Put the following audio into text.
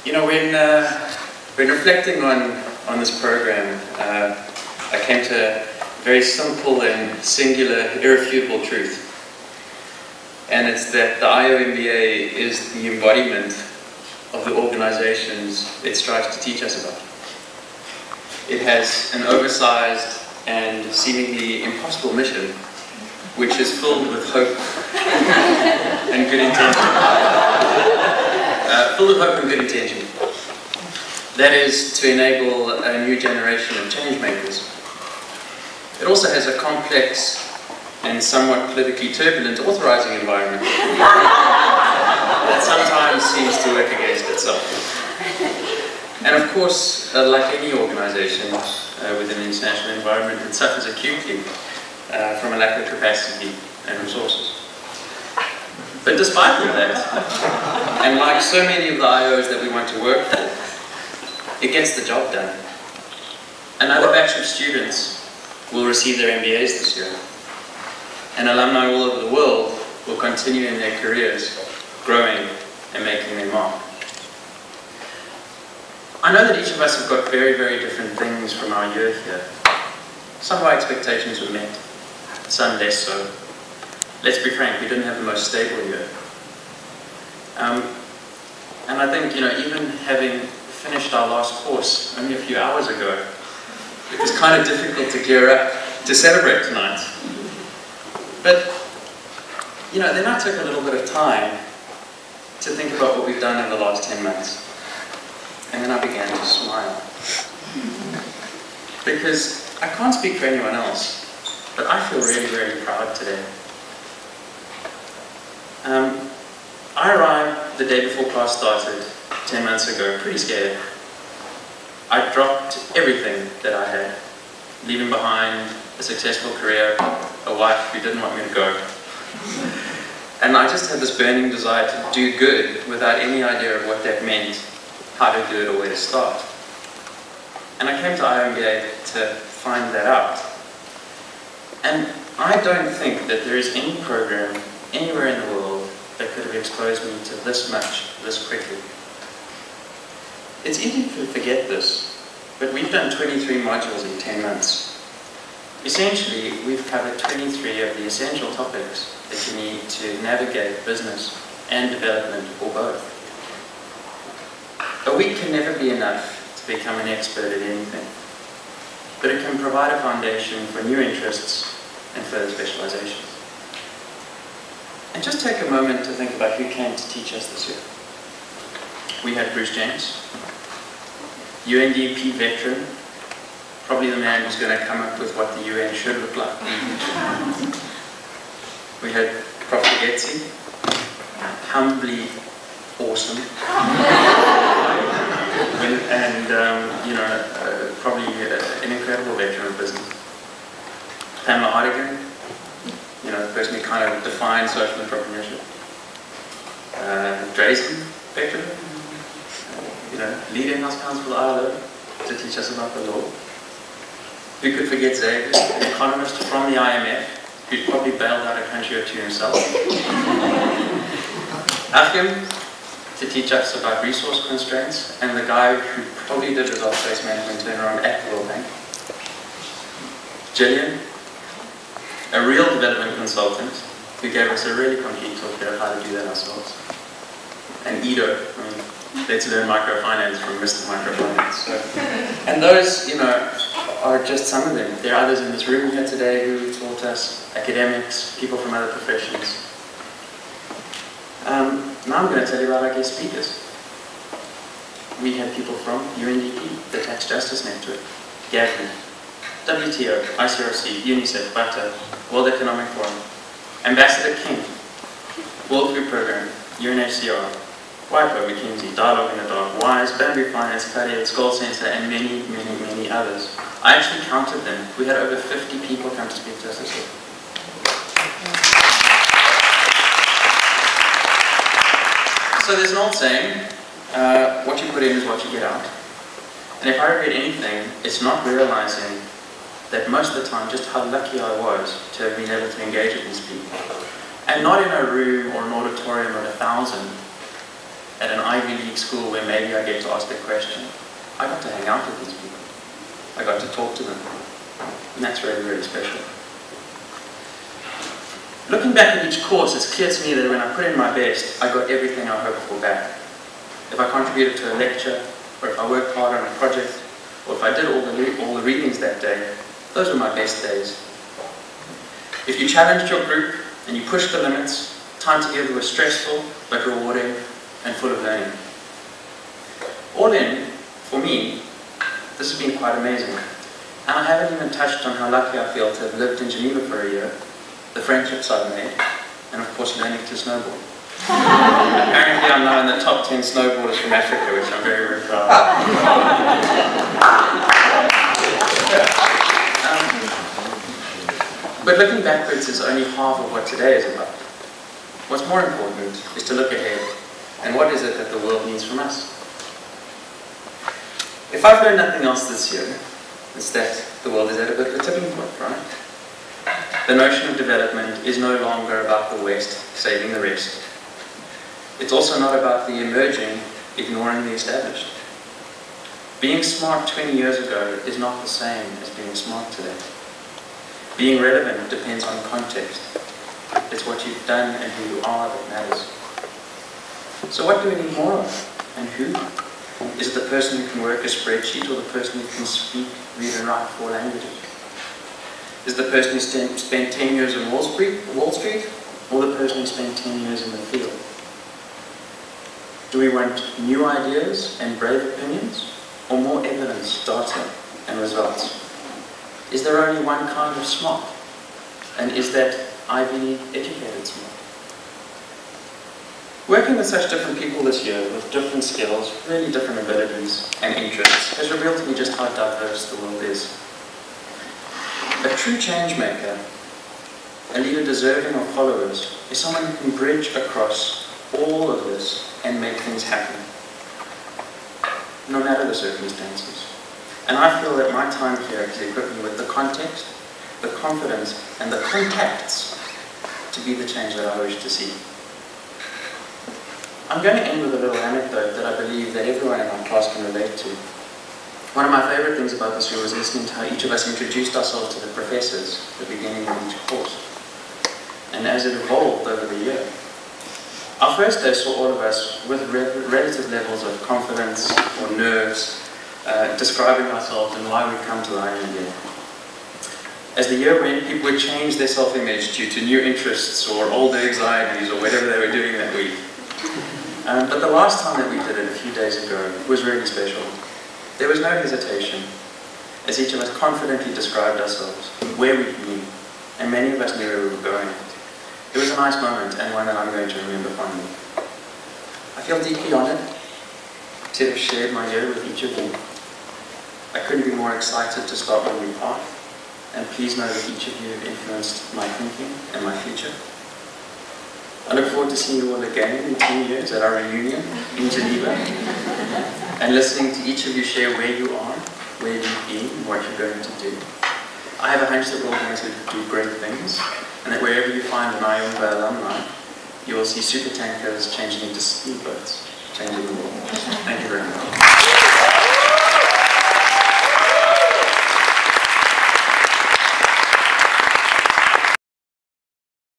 You know, when reflecting on this program, I came to a very simple and singular, irrefutable truth. And it's that the IO MBA is the embodiment of the organizations it strives to teach us about. It has an oversized and seemingly impossible mission, which is filled with hope and good intention. Filled with hope and good intention. That is to enable a new generation of change makers. It also has a complex and somewhat politically turbulent authorizing environment that sometimes seems to work against itself. And of course, like any organization within an international environment, it suffers acutely from a lack of capacity and resources. But despite all that, and like so many of the IOs that we want to work for, it gets the job done. Another batch of students will receive their MBAs this year, and alumni all over the world will continue in their careers, growing and making their mark. I know that each of us have got very, very different things from our year here. Some of our expectations were met, some less so. Let's be frank, we didn't have the most stable year. And I think, you know, even having finished our last course only a few hours ago, it was kind of difficult to gear up to celebrate tonight. But, you know, then I took a little bit of time to think about what we've done in the last 10 months. And then I began to smile. Because I can't speak for anyone else, but I feel really, really proud today. I arrived the day before class started, 10 months ago, pretty scared. I dropped everything that I had, leaving behind a successful career, a wife who didn't want me to go. And I just had this burning desire to do good without any idea of what that meant, how to do it, or where to start. And I came to IMBA to find that out. And I don't think that there is any program anywhere in the world that could have exposed me to this much, this quickly. It's easy to forget this, but we've done 23 modules in 10 months. Essentially, we've covered 23 of the essential topics that you need to navigate business and development, or both. A week can never be enough to become an expert at anything, but it can provide a foundation for new interests and further specializations. And just take a moment to think about who came to teach us this year. We had Bruce James, UNDP veteran, probably the man who's going to come up with what the UN should look like. We had Prof. Getzi, humbly awesome, and you know, probably an incredible veteran of business. Pamela Hardigan, you know, the person who kind of defined social entrepreneurship. Drazen, veteran, you know, lead in-house counsel Adler to teach us about the law. Who could forget Zagus, an economist from the IMF, who's probably bailed out a country or two himself. Achim, to teach us about resource constraints, and the guy who probably did results-based management turnaround at the World Bank. Gillian, a real development consultant, who gave us a really complete toolkit of how to do that ourselves. And Ido, I mean, let's learn microfinance from Mr. Microfinance. So, and those, you know, are just some of them. There are others in this room here today who taught us, academics, people from other professions. Now I'm going to tell you about our guest speakers. We had people from UNDP, the Tax Justice Network, GAVI, WTO, ICRC, UNICEF, BATA, World Economic Forum, Ambassador King, World Food Program, UNHCR, WIPO, McKinsey, Dialogue in the Dark, WISE, Bamboo Finance, Cadet, Skull Center, and many, many, many others. I actually counted them. We had over 50 people come to speak to us this year. So there's an old saying, what you put in is what you get out. And if I regret anything, it's not realizing that most of the time just how lucky I was to have been able to engage with these people. And not in a room or an auditorium of 1,000, at an Ivy League school where maybe I get to ask a question. I got to hang out with these people. I got to talk to them. And that's really, really special. Looking back at each course, it's clear to me that when I put in my best, I got everything I hoped for back. If I contributed to a lecture, or if I worked hard on a project, or if I did all the readings that day, those were my best days. If you challenged your group and you pushed the limits, time together was stressful but rewarding and full of learning. All in, for me, this has been quite amazing. And I haven't even touched on how lucky I feel to have lived in Geneva for a year, the friendships I've made, and of course learning to snowboard. Apparently I'm now in the top 10 snowboarders from Africa, which I'm very, very proud of. But looking backwards is only half of what today is about. What's more important is to look ahead, and what is it that the world needs from us? If I've learned nothing else this year, it's that the world is at a bit of a tipping point, right? The notion of development is no longer about the West saving the rest. It's also not about the emerging ignoring the established. Being smart 20 years ago is not the same as being smart today. Being relevant depends on context. It's what you've done and who you are that matters. So what do we need more of, and who? Is it the person who can work a spreadsheet, or the person who can speak, read and write 4 languages? Is it the person who spent 10 years on Wall Street, or the person who spent 10 years in the field? Do we want new ideas and brave opinions, or more evidence, data and results? Is there only one kind of smart? And is that Ivy League educated smart? Working with such different people this year, with different skills, really different abilities and interests, has revealed to me just how diverse the world is. A true change maker, a leader deserving of followers, is someone who can bridge across all of this and make things happen, no matter the circumstances. And I feel that my time here has equipped me with the context, the confidence, and the contacts to be the change that I wish to see. I'm going to end with a little anecdote that I believe that everyone in our class can relate to. One of my favorite things about this year was listening to how each of us introduced ourselves to the professors at the beginning of each course, and as it evolved over the year. Our first day saw all of us with relative levels of confidence or nerves, describing ourselves and why we'd come to the MBA. As the year went, people would change their self-image due to new interests or older anxieties or whatever they were doing that week. But the last time that we did it a few days ago was really special. There was no hesitation, as each of us confidently described ourselves, where we'd been, and many of us knew where we were going. It was a nice moment, and one that I'm going to remember fondly. I feel deeply honoured to have shared my year with each of you. I couldn't be more excited to start my new path, and please know that each of you have influenced my thinking and my future. I look forward to seeing you all again in 10 years at our reunion in Geneva, and listening to each of you share where you are, where you've been, and what you're going to do. I have a hunch that we're all going to do great things, and that wherever you find an IOMBA alumni, you will see supertankers changing into speedboats, changing the world. Thank you very much.